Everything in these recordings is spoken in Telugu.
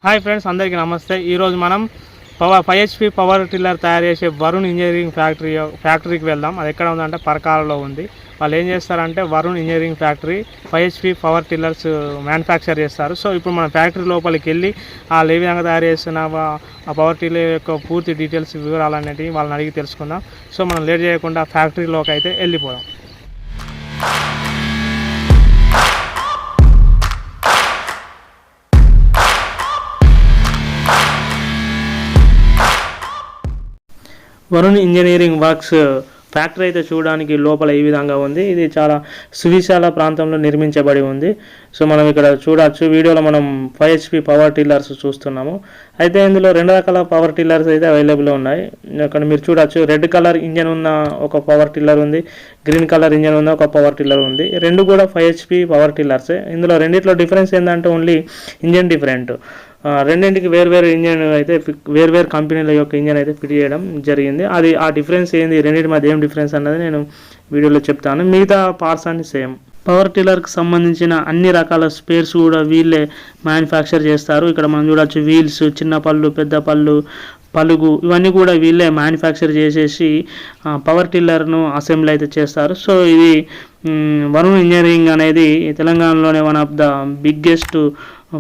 హాయ్ ఫ్రెండ్స్, అందరికీ నమస్తే. ఈరోజు మనం 5 HP పవర్ టిల్లర్ తయారు చేసే వరుణ్ ఇంజనీరింగ్ ఫ్యాక్టరీకి వెళ్దాం. అది ఎక్కడ ఉందంటే పరకాలలో ఉంది. వాళ్ళు ఏం చేస్తారంటే Varun engineering factory 5 HP power tillers manufacture చేస్తారు. సో ఇప్పుడు మన ఫ్యాక్టరీ లోపలికి వెళ్ళి వాళ్ళు ఏ విధంగా తయారు చేస్తున్న ఆ పవర్ టిల్లర్ యొక్క పూర్తి డీటెయిల్స్ వివరాలన్నిటివి వాళ్ళని అడిగి తెలుసుకుందాం. సో మనం లేట్ చేయకుండా ఫ్యాక్టరీలోకి అయితే వెళ్ళిపోదాం. వరుణ్ ఇంజనీరింగ్ వర్క్స్ ఫ్యాక్టరీ అయితే చూడడానికి లోపల ఈ విధంగా ఉంది. ఇది చాలా సువిశాల ప్రాంతంలో నిర్మించబడి ఉంది. సో మనం ఇక్కడ చూడవచ్చు, వీడియోలో మనం 5 HP పవర్ టిల్లర్స్ చూస్తున్నాము. అయితే ఇందులో 2 రకాల పవర్ టిల్లర్స్ అయితే అవైలబుల్ ఉన్నాయి. అక్కడ మీరు చూడవచ్చు, రెడ్ కలర్ ఇంజన్ ఉన్న ఒక పవర్ టిల్లర్ ఉంది, గ్రీన్ కలర్ ఇంజన్ ఉన్న ఒక పవర్ టిల్లర్ ఉంది. రెండు కూడా 5 HP పవర్ టిల్లర్సే. ఇందులో రెండిట్లో డిఫరెన్స్ ఏంటంటే ఓన్లీ ఇంజన్ డిఫరెంట్. రెండింటికి వేరు ఇంజన్ అయితే వేరు కంపెనీల యొక్క ఇంజన్ అయితే ఫిట్ చేయడం జరిగింది. అది ఆ డిఫరెన్స్ ఏంది, రెండింటి మధ్య ఏం డిఫరెన్స్ అన్నది నేను వీడియోలో చెప్తాను. మిగతా పార్ట్స్ అన్ని సేమ్. పవర్ టిల్లర్కి సంబంధించిన అన్ని రకాల స్పేర్స్ కూడా వీళ్ళే మ్యానుఫ్యాక్చర్ చేస్తారు. ఇక్కడ మనం చూడవచ్చు, వీల్స్, చిన్న పళ్ళు, పెద్ద పళ్ళు, పలుగు, ఇవన్నీ కూడా వీళ్ళే మ్యానుఫ్యాక్చర్ చేసేసి పవర్ టిల్లర్ను అసెంబ్లీ అయితే చేస్తారు. సో ఇది వరుణ్ ఇంజనీరింగ్ అనేది తెలంగాణలోనే one of the biggest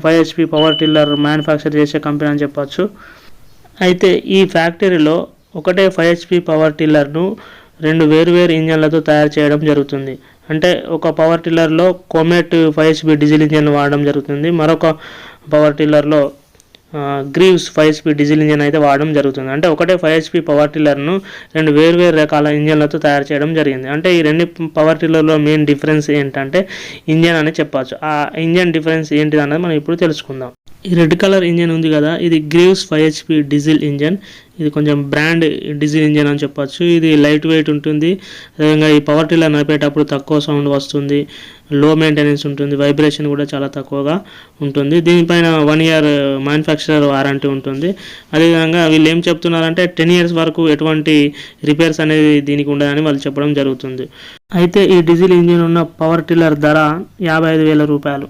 5 HP power tiller manufacture చేసే కంపెనీ అని చెప్పచ్చు. అయితే ఈ ఫ్యాక్టరీలో ఒకటే 5 HP పవర్ టిల్లర్ను 2 వేరు ఇంజన్లతో తయారు చేయడం జరుగుతుంది. అంటే ఒక పవర్ టిల్లర్లో కోమెట్ 5 HP డీజిల్ ఇంజన్ వాడడం జరుగుతుంది, మరొక పవర్ టిల్లర్లో గ్రీవ్స్ 5 HP డీజిల్ ఇంజన్ అయితే వాడడం జరుగుతుంది. అంటే ఒకటే 5 HP పవర్ టిల్లర్ను 2 వేరు రకాల ఇంజన్లతో తయారు చేయడం జరిగింది. అంటే ఈ 2 పవర్ టిల్లర్లో మెయిన్ డిఫరెన్స్ ఏంటంటే ఇంజన్ అని చెప్పచ్చు. ఆ ఇంజన్ డిఫరెన్స్ ఏంటిది అన్నది మనం ఇప్పుడు తెలుసుకుందాం. ఈ రెడ్ కలర్ ఇంజన్ ఉంది కదా, ఇది గ్రీవ్స్ 5 HP డీజిల్ ఇంజన్. ఇది కొంచెం బ్రాండ్ డీజిల్ ఇంజన్ అని చెప్పచ్చు. ఇది లైట్ వెయిట్ ఉంటుంది. అదేవిధంగా ఈ పవర్ టిల్లర్ నడిపేటప్పుడు తక్కువ సౌండ్ వస్తుంది, లో మెయింటెనెన్స్ ఉంటుంది, వైబ్రేషన్ కూడా చాలా తక్కువగా ఉంటుంది. దీనిపైన 1 year మ్యానుఫ్యాక్చరర్ వారంటీ ఉంటుంది. అదేవిధంగా వీళ్ళు ఏం చెప్తున్నారంటే 10 years వరకు ఎటువంటి రిపేర్స్ అనేది దీనికి ఉండదని వాళ్ళు చెప్పడం జరుగుతుంది. అయితే ఈ డీజిల్ ఇంజన్ ఉన్న పవర్ టిల్లర్ ధర 55,000 రూపాయలు.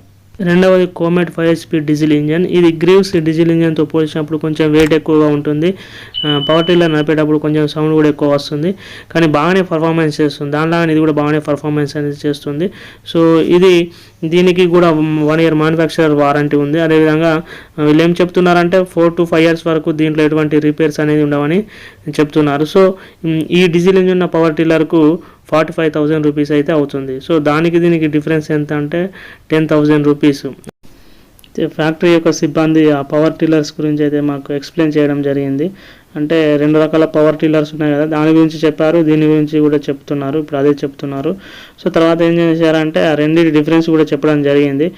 రెండవది కోమెట్ 5 HP డీజిల్ ఇంజన్. ఇది గ్రీవ్స్ డీజిల్ ఇంజన్తో పోల్చినప్పుడు కొంచెం వెయిట్ ఎక్కువగా ఉంటుంది. పవర్ టిల్లర్ నడిపేటప్పుడు కొంచెం సౌండ్ కూడా ఎక్కువ వస్తుంది, కానీ బాగానే పర్ఫార్మెన్స్ చేస్తుంది. దానిలాగా ఇది కూడా బాగానే పర్ఫార్మెన్స్ అనేది చేస్తుంది. సో దీనికి కూడా 1 year మ్యానుఫ్యాక్చరర్ వారంటీ ఉంది. అదేవిధంగా వీళ్ళు ఏం చెప్తున్నారంటే 4 to 5 years వరకు దీంట్లో ఎటువంటి రిపేర్స్ అనేది ఉండవని చెప్తున్నారు. సో ఈ డీజిల్ ఇంజన్ ఉన్న పవర్ టిల్లర్కు 45,000 రూపీస్ అయితే అవుతుంది. సో దీనికి డిఫరెన్స్ ఎంత అంటే 10,000 రూపీస్. ఫ్యాక్టరీ యొక్క సిబ్బంది ఆ పవర్ టిల్లర్స్ గురించి అయితే మాకు ఎక్స్ప్లెయిన్ చేయడం జరిగింది. అంటే 2 రకాల పవర్ టిల్లర్స్ ఉన్నాయి కదా, దాని గురించి చెప్పారు, దీని గురించి కూడా చెప్తున్నారు. ఇప్పుడు అదే చెప్తున్నారు. సో తర్వాత ఏం చేశారంటే ఆ రెండింటి డిఫరెన్స్ కూడా చెప్పడం జరిగింది.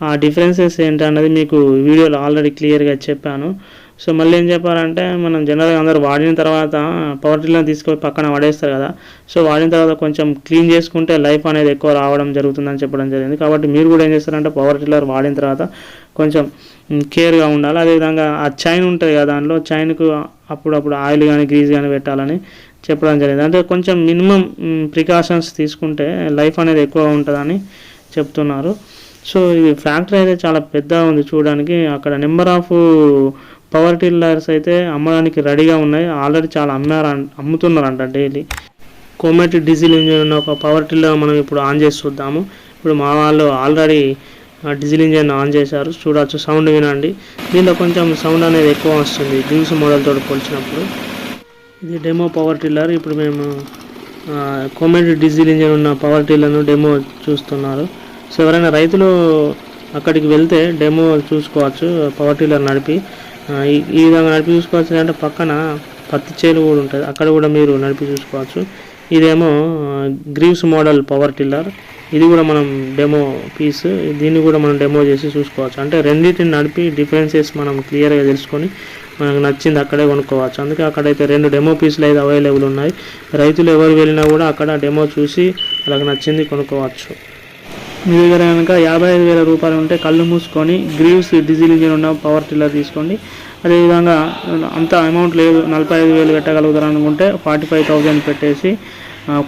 ఆ డిఫరెన్సెస్ ఏంటన్నది మీకు వీడియోలో ఆల్రెడీ క్లియర్గా చెప్పాను. సో మళ్ళీ ఏం చెప్పారంటే, మనం జనరల్గా అందరూ వాడిన తర్వాత పవర్ టిల్లర్ తీసుకొని పక్కన పడేస్తారు కదా. సో వాడిన తర్వాత కొంచెం క్లీన్ చేసుకుంటే లైఫ్ అనేది ఎక్కువ రావడం జరుగుతుందని చెప్పడం జరిగింది. కాబట్టి మీరు కూడా ఏం చేస్తారంటే పవర్ టిల్లర్ వాడిన తర్వాత కొంచెం కేర్గా ఉండాలి. అదేవిధంగా ఆ చైన్ ఉంటుంది కదా, దానిలో చైన్కు అప్పుడప్పుడు ఆయిల్ కానీ గ్రీజ్ కానీ పెట్టాలని చెప్పడం జరిగింది. అంటే కొంచెం మినిమం ప్రికాషన్స్ తీసుకుంటే లైఫ్ అనేది ఎక్కువ ఉంటుందని చెప్తున్నారు. సో ఇది ఫ్యాక్టరీ అయితే చాలా పెద్దగా ఉంది చూడడానికి. అక్కడ నెంబర్ ఆఫ్ పవర్ టిల్లర్స్ అయితే అమ్మడానికి రెడీగా ఉన్నాయి. ఆల్రెడీ చాలా అమ్ముతున్నారంట డైలీ. కోమెట్ డీజిల్ ఇంజన్ ఉన్న ఒక పవర్ టిల్లర్ మనం ఇప్పుడు ఆన్ చేసి చూద్దాము. ఇప్పుడు మా వాళ్ళు ఆల్రెడీ డీజిల్ ఇంజన్ ఆన్ చేశారు. చూడవచ్చు, సౌండ్ వినండి. దీనిలో కొంచెం సౌండ్ అనేది ఎక్కువ వస్తుంది డ్యూస్ మోడల్తో పోల్చినప్పుడు. ఇది డెమో పవర్ టిల్లర్. ఇప్పుడు మేము కోమెట్ డీజిల్ ఇంజన్ ఉన్న పవర్ టిల్లర్ను డెమో చూస్తున్నారు. సో ఎవరైనా రైతులు అక్కడికి వెళ్తే డెమో చూసుకోవచ్చు. పవర్ టిల్లర్ నడిపి ఈ విధంగా నడిపి చూసుకోవచ్చు. అంటే పక్కన పత్తి చేలు కూడా ఉంటుంది, అక్కడ కూడా మీరు నడిపి చూసుకోవచ్చు. ఇదేమో గ్రీవ్స్ మోడల్ పవర్ టిల్లర్. ఇది కూడా మనం డెమో పీస్, దీన్ని కూడా మనం డెమో చేసి చూసుకోవచ్చు. అంటే రెండింటిని నడిపి డిఫరెన్సెస్ మనం క్లియర్గా తెలుసుకొని మనకు నచ్చింది అక్కడే కొనుక్కోవచ్చు. అందుకే అక్కడైతే 2 డెమో పీసులు అయితే అవైలబుల్ ఉన్నాయి. రైతులు ఎవరు వెళ్ళినా కూడా అక్కడ డెమో చూసి వాళ్ళకి నచ్చింది కొనుక్కోవచ్చు. మీ దగ్గర కనుక 55,000 రూపాయలు ఉంటే కళ్ళు మూసుకొని గ్రీవ్స్ డీజిల్ ఇంజన్ ఉన్న పవర్ టిల్లర్ తీసుకోండి. అదేవిధంగా అంత అమౌంట్ లేదు, 45,000 పెట్టగలుగుతారు అనుకుంటే 45,000 పెట్టేసి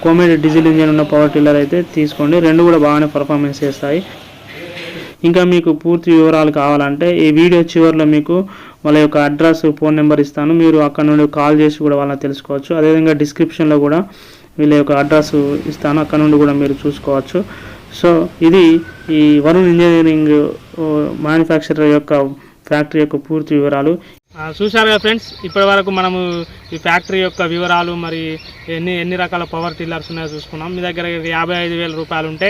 కోమెట్ డీజిల్ ఇంజన్ ఉన్న పవర్ టిల్లర్ అయితే తీసుకోండి. రెండు కూడా బాగానే పర్ఫార్మెన్స్ చేస్తాయి. ఇంకా మీకు పూర్తి వివరాలు కావాలంటే ఈ వీడియో చివరిలో మీకు వాళ్ళ యొక్క అడ్రస్, ఫోన్ నెంబర్ ఇస్తాను. మీరు అక్కడ నుండి కాల్ చేసి కూడా వాళ్ళని తెలుసుకోవచ్చు. అదేవిధంగా డిస్క్రిప్షన్లో కూడా వీళ్ళ యొక్క అడ్రస్ ఇస్తాను, అక్కడ నుండి కూడా మీరు చూసుకోవచ్చు. సో ఇది ఈ వరుణ్ ఇంజనీరింగ్ మ్యానుఫ్యాక్చరర్ యొక్క ఫ్యాక్టరీ యొక్క పూర్తి వివరాలు. చూశారు కదా ఫ్రెండ్స్, ఇప్పటి వరకు మనము ఈ ఫ్యాక్టరీ యొక్క వివరాలు, మరి ఎన్ని రకాల పవర్ టిల్లర్స్ ఉన్నాయో చూసుకున్నాం. మీ దగ్గర 55,000 రూపాయలు ఉంటే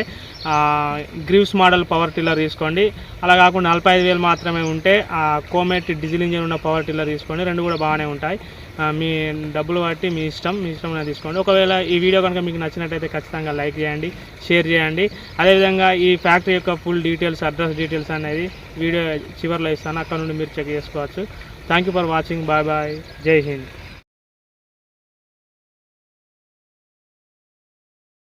గ్రీవ్స్ మోడల్ పవర్ టిల్లర్ తీసుకోండి. అలా కాకుండా 45,000 మాత్రమే ఉంటే కోమెట్ డీజిల్ ఇంజిన్ ఉన్న పవర్ టిల్లర్ తీసుకోండి. రెండు కూడా బాగానే ఉంటాయి. మీ డబ్బులు బట్టి మీ ఇష్టం తీసుకోండి. ఒకవేళ ఈ వీడియో కనుక మీకు నచ్చినట్టయితే ఖచ్చితంగా లైక్ చేయండి, షేర్ చేయండి. అదేవిధంగా ఈ ఫ్యాక్టరీ యొక్క ఫుల్ డీటెయిల్స్, అడ్రస్ డీటెయిల్స్ అనేది వీడియో చివరిలో ఇస్తాను, అక్కడ నుండి మీరు చెక్ చేసుకోవచ్చు. Thank you for watching. Bye bye. జై హింద్.